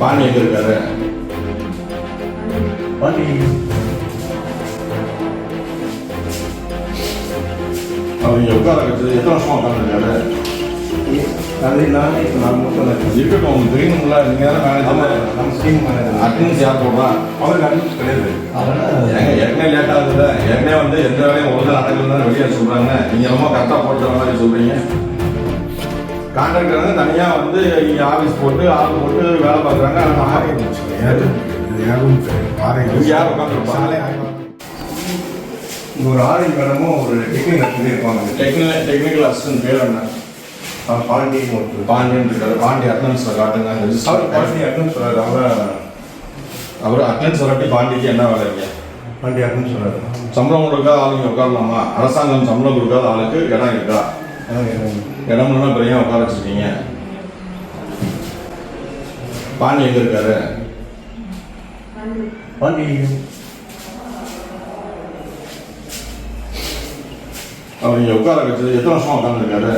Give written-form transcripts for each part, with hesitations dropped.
பாண்டி எங்க இருக்காரு? பாண்டி அவர் இங்கே உட்கார வச்சது எத்தனை வருஷமா உட்காந்துருக்காரு? அது நானே இப்போ நான் மட்டும் இருக்கட்டும், உங்களுக்கு தெரியணும்ல. நீங்கள் தானே மேனேஜர். நம்ம ஸ்கீம் மேனேஜர். அட்டன்ஸ் யார் போடுறா? அவருக்கு அட்டன்ஸ் கிடையாது. ஏங்க ஏற்கனவே லேட் ஆகுதுல்ல, ஏற்கனவே வந்து எந்த வேலையும் ஒழுங்காக நடக்கலன்னு வெளியே சொல்கிறாங்க. நீங்கள் ரொம்ப கரெக்டாக போட்டுற மாதிரி சொல்கிறீங்க. கான்ட்ராக்டர் வந்து தனியாக வந்து இங்கே ஆஃபீஸ் போட்டு ஆள் போட்டு வேலை பார்க்குறாங்க. ஆனால் ஆரை யாரும் இங்கே யார் உட்காந்துருப்பா? இங்கே ஒரு ஆரை மேடமும் ஒரு டெக்னிக்கல் இருப்பாங்க. டெக்னிக்கல் அசிஸ்டன்ட் பேர் என்ன? பாண்டின்னு ஒருத்தர். பாண்டியன் இருக்காரு. பாண்டி அட்டனன்ஸில் காட்டுங்க. அவர் பாண்டி அட்டன்ஸ் சொல்கிறாரு. அவர் அட்டனன்ஸ் வராட்டி பாண்டிக்கு என்ன வேலை இருக்கு? பாண்டி அட்டன்ஸ் சொல்கிறாரு. சம்பளம் கொடுக்காத ஆளுங்க உட்காரலாமா? அரசாங்கம் சம்பளம் கொடுக்காத ஆளுக்கு இடம் இருக்கா? இடம்லாம் பெரிய உட்கார வச்சிருக்கீங்க. பாண்டி எங்க இருக்காரு? பாண்டி அவர் இங்கே உட்கார வச்சது எத்தனை வருஷமா உட்காந்துருக்காரு?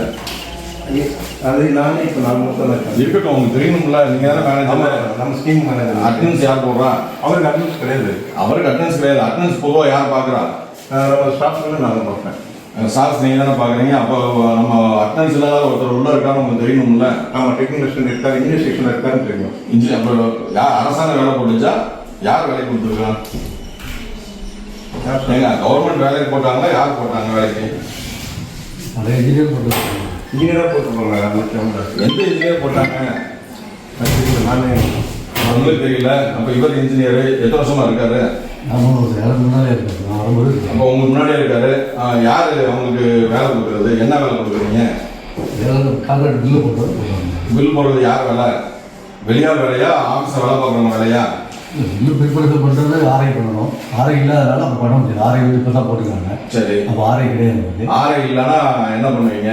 அது நானே இப்போ நான் மட்டும் இருக்கட்டும், உங்களுக்கு தெரியணும்ல. நீங்கள் தானே மேனேஜர். நம்ம ஸ்கீம் மேனேஜர். அட்டனன்ஸ் யார் போடுறா? அவருக்கு அட்டன்ஸ் கிடையாது. அவருக்கு அட்டனன்ஸ் கிடையாது. அட்டனன்ஸ் பொதுவாக யார் பார்க்குறா? நம்ம ஸ்டாஃப்ல நான் பார்ப்பேன். ஸ்டாஃப்ஸ் நீங்கள் தானே பார்க்குறீங்க. அப்போ நம்ம அட்டனன்ஸ் இல்லாத ஒருத்தர் உள்ள இருக்கான்னு உங்களுக்கு தெரியணும்ல. ஆமாம், டெக்னிக்கல் இருக்காரு, இங்கிலீஷ் செக்ஷன் இருக்காருன்னு தெரியும். அப்போ யார் அரசாங்கம் வேலை போட்டுச்சா? யார் வேலைக்கு கொடுத்துருக்கா? ஏங்க கவர்மெண்ட் வேலைக்கு போட்டாங்களா? யார் போட்டாங்க வேலைக்கு? நிறைய இன்ஜினியர் போட்டுருக்காங்க. இன்ஜினியராக போட்டுருப்பாங்க. எந்த இன்ஜினியர் போட்டாங்க? நானே உங்களுக்கு தெரியல. அப்போ இவர் இன்ஜினியர் எத்தனை வருஷமா இருக்காரு? முன்னாலே இருக்காரு. அப்போ உங்களுக்கு முன்னாடியே இருக்காரு. யார் அவங்களுக்கு வேலை கொடுக்குறது? என்ன வேலை கொடுக்குறீங்க? கான்ட்ராக்ட் பில்லு போட்டு பில் போடுறது யார் வேலை? வெளியார் வேலையா? ஆஃபீஸில் வேலை பார்க்குறவங்க வேலையா? பில்லு ப்ரிப்பரேஷன் பண்ணுறது ஆர்ஐ பண்ணணும். ஆர்ஐ இல்லாதனால அப்போ பண்ண முடியாது. ஆர்ஐ இப்போ தான் போட்டுருக்காங்க. சரி, அப்போ ஆர்ஐ கிடையாது. ஆர்ஐ இல்லைன்னா என்ன பண்ணுவீங்க?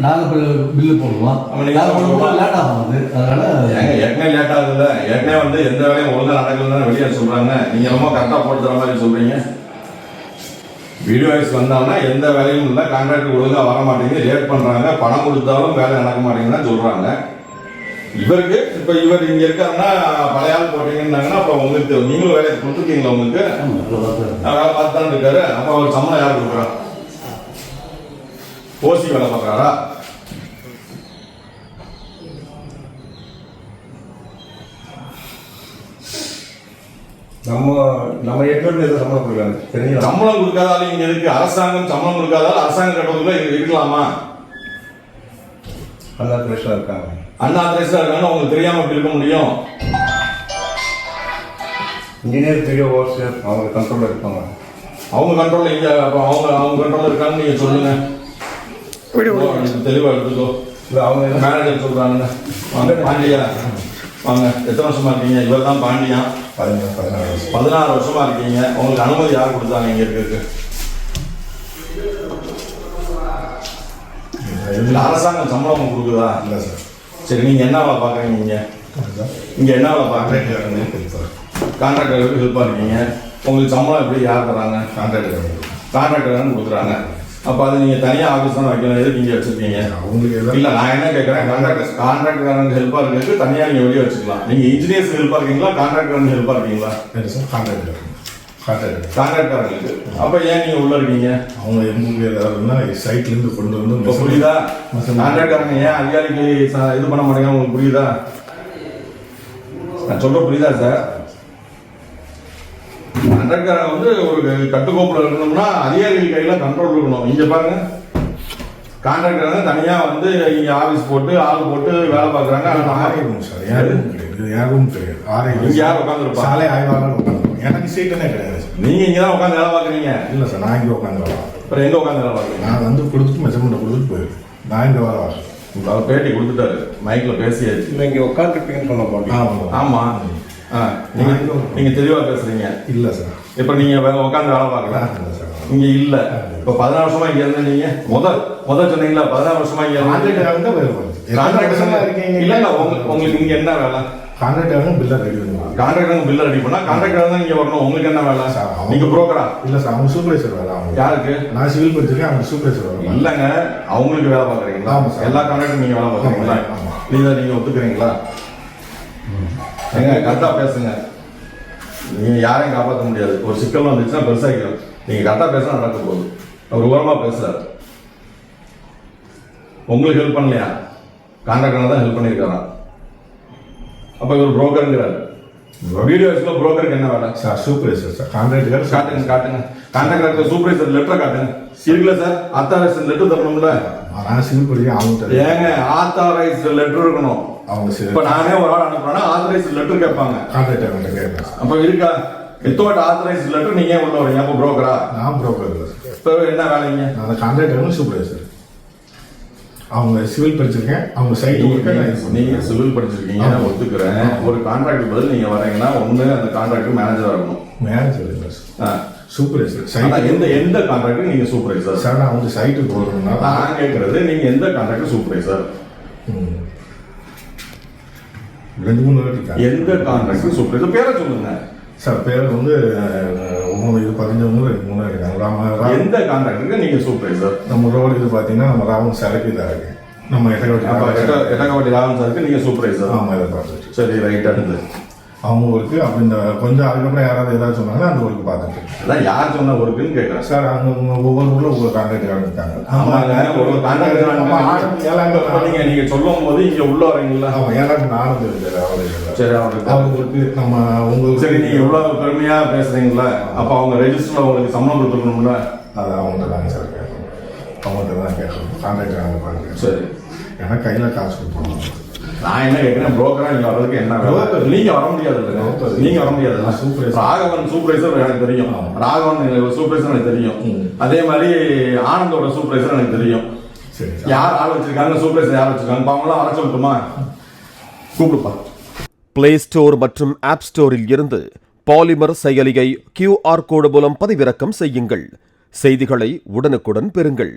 நாங்கள் பில்லு போடுவோம். லேட் ஆகும் அது. அதனால் ஏற்கனவே லேட் ஆகுதுல்ல. ஏற்கனவே வந்து எந்த வேலையும் ஒழுங்காக நடக்கலன்னு வெளியே சொல்கிறாங்க. நீங்கள் ரொம்ப கரெக்டாக போட்டு தர மாதிரி சொல்கிறீங்க. வீடியோ வாய்ஸ் வந்தாங்கன்னா எந்த வேலையும் இல்லை, கான்ட்ராக்டர் ஒழுங்காக வர மாட்டேங்குது, லேட் பண்ணுறாங்க, பணம் கொடுத்தாலும் வேலை நடக்க மாட்டேங்குதுன்னு சொல்கிறாங்க. இவருக்கு இப்போ இவர் இங்கே இருக்காருன்னா பழைய ஆள் போட்டீங்கன்னாங்கன்னா அப்போ உங்களுக்கு நீங்களும் வேலையை கொடுத்துருக்கீங்களா? உங்களுக்கு வேலை பார்த்து தான் இருக்காரு. அப்போ அவர் சம்பளம் யார் கொடுக்குறா? ஓசி வேலை பார்க்குறாரா? நம்ம ஏற்கனவே சம்பளம் கொடுக்காங்க. தெரியும். சம்பளம் கொடுக்காதாலும் இங்கே இருக்கு. அரசாங்கம் சம்பளம் கொடுக்காதாலும் அரசாங்கம் கட்டணத்துல இருக்கலாமா? அண்ணா பிரச்சனை இருக்காங்க. அண்ணா திரேசா இருக்காங்க. உங்களுக்கு தெரியாம எப்படி இருக்க முடியும்? இன்ஜினியர் பெரிய ஓவர்சியர் அவங்க கண்ட்ரோலில் இருப்பாங்க. அவங்க கண்ட்ரோல்ல இங்க அவங்க கண்ட்ரோல்ல இருக்கான்னு நீங்க சொல்லுங்க. தெளிவா எடுத்துக்கோ. இல்லை அவங்க மேனேஜர் சொல்றாங்க. வாங்க பாண்டியா, வாங்க. எத்தனை வருஷமா இருக்கீங்க? இவர் தான் பாண்டியா. 16 வருஷமா இருக்கீங்க. உங்களுக்கு அனுமதி யார் கொடுத்தாங்க இங்க இருக்கிறதுக்கு? அரசாங்கம் சம்பளம் கொடுக்குதா? இல்லை சார். சரி, நீங்க என்ன வேலை பாக்குறீங்க? இங்க என்ன வேலை பாக்குறீங்க? கான்ட்ராக்டருக்கு ஹெல்ப்பா இருக்கீங்க. உங்களுக்கு சம்பளம் எப்படி யார் தராங்க? கான்ட்ராக்டர் கொடுக்குறாங்க. அப்போ அது நீங்கள் தனியாக ஆஃபீஸ் தான் வைக்கணும். எதுக்கு இங்கே வச்சுருக்கீங்க? அவங்களுக்கு இல்லை, நான் என்ன கேட்குறேன், கான்ட்ராக்டருக்கு ஹெல்ப்பாக இருக்கிறதுக்கு தனியாக நீங்கள் வெளியே வச்சுக்கலாம். நீங்கள் இன்ஜினியர்ஸ்க்கு ஹெல்ப்பாக இருக்கீங்களா? கான்ட்ராக்டருக்கு ஹெல்ப்பாக இருக்கீங்களா? கான்ட்ராக்டருக்கு. அப்போ ஏன் நீங்கள் உள்ளே இருக்கீங்க? அவங்க எங்களுக்கு ஏதாவதுன்னா சைட்லேருந்து கொண்டு வந்து இப்போ புரியுதா? கான்ட்ராக்டருங்க ஏன் அதிகாரிக்கு இது பண்ண மாட்டேங்க? உங்களுக்கு புரியுதா? நான் சொல்ல புரியுதா சார்? கான்ட்ராக்டர் வந்து ஒரு கட்டுக்கோப்பில் இருக்கணும்னா அதிகாரிகள் கையில் கண்ட்ரோல் இருக்கணும். இங்கே பாருங்க, கான்ட்ராக்டர் வந்து தனியாக வந்து இங்கே ஆஃபீஸ் போட்டு ஆள் போட்டு வேலை பார்க்குறாங்க. சார் யாரும் கிடையாது. யாரும் கிடையாது. இங்கே யார் உட்காந்துருப்பா? சாலை ஆய்வாளர் உட்காந்துருப்போம். எனக்கு சீட்டுனே கிடையாது சார். நீங்கள் இங்கே தான் உட்காந்து வேலை பார்க்குறீங்க? இல்லை சார், நான் இங்கே உட்காந்து வேலை. அப்புறம் எங்கே உட்காந்து வேலை பார்க்குறீங்க? நான் வந்து கொடுத்துட்டு மெஷர்மெண்ட்டை கொடுத்துட்டு போயிருக்கு. நான் இங்கே வேலை பார்க்குறேன். அவர் பேட்டி கொடுத்துட்டாரு, மைக்கில் பேசியாச்சு. இல்லை, இங்கே உட்காந்துருப்பீங்கன்னு சொன்ன போட்டேன். ஆமாம். நீங்க தெளிவா பேசுறீங்க. இல்ல சார். இப்ப நீங்க உட்காந்து வேலை பார்க்கலாம் இங்க இல்ல. இப்ப 16 வருஷமா இங்க இருந்த நீங்க முதல் சொன்னீங்களா 16 வருஷமா இங்க இல்ல. உங்களுக்கு இங்க என்ன வேலை? கான்ட்ராக்டர் பில்ல ரெடி பண்ணுவாங்க. கான்ட்ராக்டர் பில்ல ரெடி பண்ணா கான்ட்ராக்டர் தான் இங்க வரணும். உங்களுக்கு என்ன வேலை? நீங்க புரோக்கரா? இல்ல சார், அவங்க சூப்பர்வைசர் வேலை. அவங்க யாருக்கு? நான் சிவில் படிச்சிருக்கேன். அவங்க சூப்பர்வைசர் வேலை. இல்லங்க, அவங்களுக்கு வேலை பார்க்குறீங்களா? எல்லா கான்ட்ராக்டரும் நீங்க வேலை பார்க்குறீங்களா? நீங்க ஒத்துக்கிறீங்களா? ஏங்க கரெக்டாக பேசுங்க. நீங்கள் யாரையும் காப்பாற்ற முடியாது. ஒரு சிக்கல் வந்துச்சுன்னா பெருசாகிடும். நீங்கள் கரெக்டாக பேசினா நடக்க போகுது. அவர் ஓரமாக பேசுகிறார். உங்களுக்கு ஹெல்ப் பண்ணலையா? கான்ட்ராக்டர் தான் ஹெல்ப் பண்ணியிருக்காரா? அப்போ இவர் புரோக்கருங்கிறார். வீடியோ ஆஃபீஸில் புரோக்கருக்கு என்ன வேலை? சார் சூப்பர்வைசர் சார் கான்ட்ராக்டர் காட்டுங்க. கான்ட்ராக்டர் சூப்பர்வைசர் லெட்டரை காட்டுங்க. இருக்குல்ல சார், அத்தாரைஸ்ட் லெட்டர் தரணும்ல. நான் சிவில் படிக்க அவங்க ஏங்க ஆத்தாரைஸ்ட் லெட்டர் இருக்கணும். அவங்க இப்ப நானே ஒரு ஆள் அனுப்புறேன்னா ஆத்தரைஸ்ட் லெட்டர் கேட்பாங்க. கான்ட்ராக்டர் கேட்பேன். அப்ப இருக்கா வித்தவுட் ஆத்தரைஸ்ட் லெட்டர் நீங்க உள்ள வரீங்க? அப்ப புரோக்கரா? நான் புரோக்கர் இல்லை இப்ப என்ன வேலைங்க? நான் கான்ட்ராக்டர் சூப்பர்வைசர். அவங்க சிவில் படிச்சிருக்கேன். அவங்க சைட் நீங்க சிவில் படிச்சிருக்கீங்க, நான் ஒத்துக்கிறேன். ஒரு கான்ட்ராக்டர் பதில் நீங்க வரீங்கன்னா ஒண்ணு அந்த கான்ட்ராக்டர் மேனேஜரா இருக்கணும். Manager supervisor. எந்த கான்ட்ராக்டர் நீங்க சூப்பர்வைசர்? சார் நான் வந்து சைட்டுக்கு போகணும்னா நான் கேட்கறது நீங்க எந்த கான்ட்ராக்டர் சூப்பர்வைசர்? 2-3 வாட்டி எந்த கான்ட்ராக்டர் சூப்பர்வைசர் பேரை சொல்லுங்க சார். பேர் வந்து 15 இருக்காங்க. எந்த கான்ட்ராக்டருக்கு நீங்க சூப்பர்வைசர்? நம்ம ரோடு இது பார்த்தீங்கன்னா நம்ம ராவன் சரக்கு இதாக இருக்கு. நம்ம எட்டகவாட்டி ராவன் சாருக்கு நீங்க சூப்பர்வைசர்? ஆமாம், இதை பார்த்துட்டு. சரி, ரைட். அடுத்து அவங்க ஒர்க்கு அப்படி இந்த கொஞ்சம் அதுக்கப்புறம் யாராவது ஏதாவது சொன்னாங்கன்னா அந்த ஒர்க்கு பார்த்துட்டு. அதான் யார் சொன்ன ஒர்க்குன்னு கேட்குறேன் சார். அவங்க ஒவ்வொரு ஊரில் ஒவ்வொரு கான்ட்ராக்டர் இருக்காங்க. ஆமாங்க, ஒரு கான்ட்ராக்டர் நீங்க சொல்லும் போது இங்க உள்ள வரீங்களா? ஆமாம், எனக்கு நானும் தெரிஞ்சது. சரி, அவங்களுக்கு நம்ம உங்களுக்கு சரி, நீங்க இவ்வளவு பெருமையா பேசுறீங்களா? அப்ப அவங்க ரெஜிஸ்டர்ல உங்களுக்கு சம்பளம் கொடுத்துருக்கணும்ல? அது அவங்கள்ட்ட தாங்க சார் கேட்கணும். அவங்கள்ட்ட தான் கேட்கணும். கான்ட்ராக்டர் அவங்க பாருங்க. சரி, ஏன்னா கையில் காசு கொடுப்பாங்க. நான் என்ன கேட்கிறேன், புரோக்கரா நீங்க வர்றதுக்கு என்ன வேலை? நீங்க வர முடியாது. நீங்க வர முடியாது. ராகவன் சூப்பர்வைசர் எனக்கு தெரியும். ராகவன் சூப்பர்வைசர் எனக்கு தெரியும். அதே மாதிரி ஆனந்தோட சூப்பர்வைசர் எனக்கு தெரியும். சரி, யார் ஆள் வச்சிருக்காங்க, சூப்பர்வைசர் யார் வச்சிருக்காங்க, அவங்களாம் வர சொல்லட்டுமா? கூப்பிடுப்பா. பிளே ஸ்டோர் மற்றும் ஆப் ஸ்டோரில் இருந்து பாலிமர் செயலியை QR கோடு மூலம் பதிவிறக்கம் செய்யுங்கள். செய்திகளை உடனுக்குடன் பெறுங்கள்.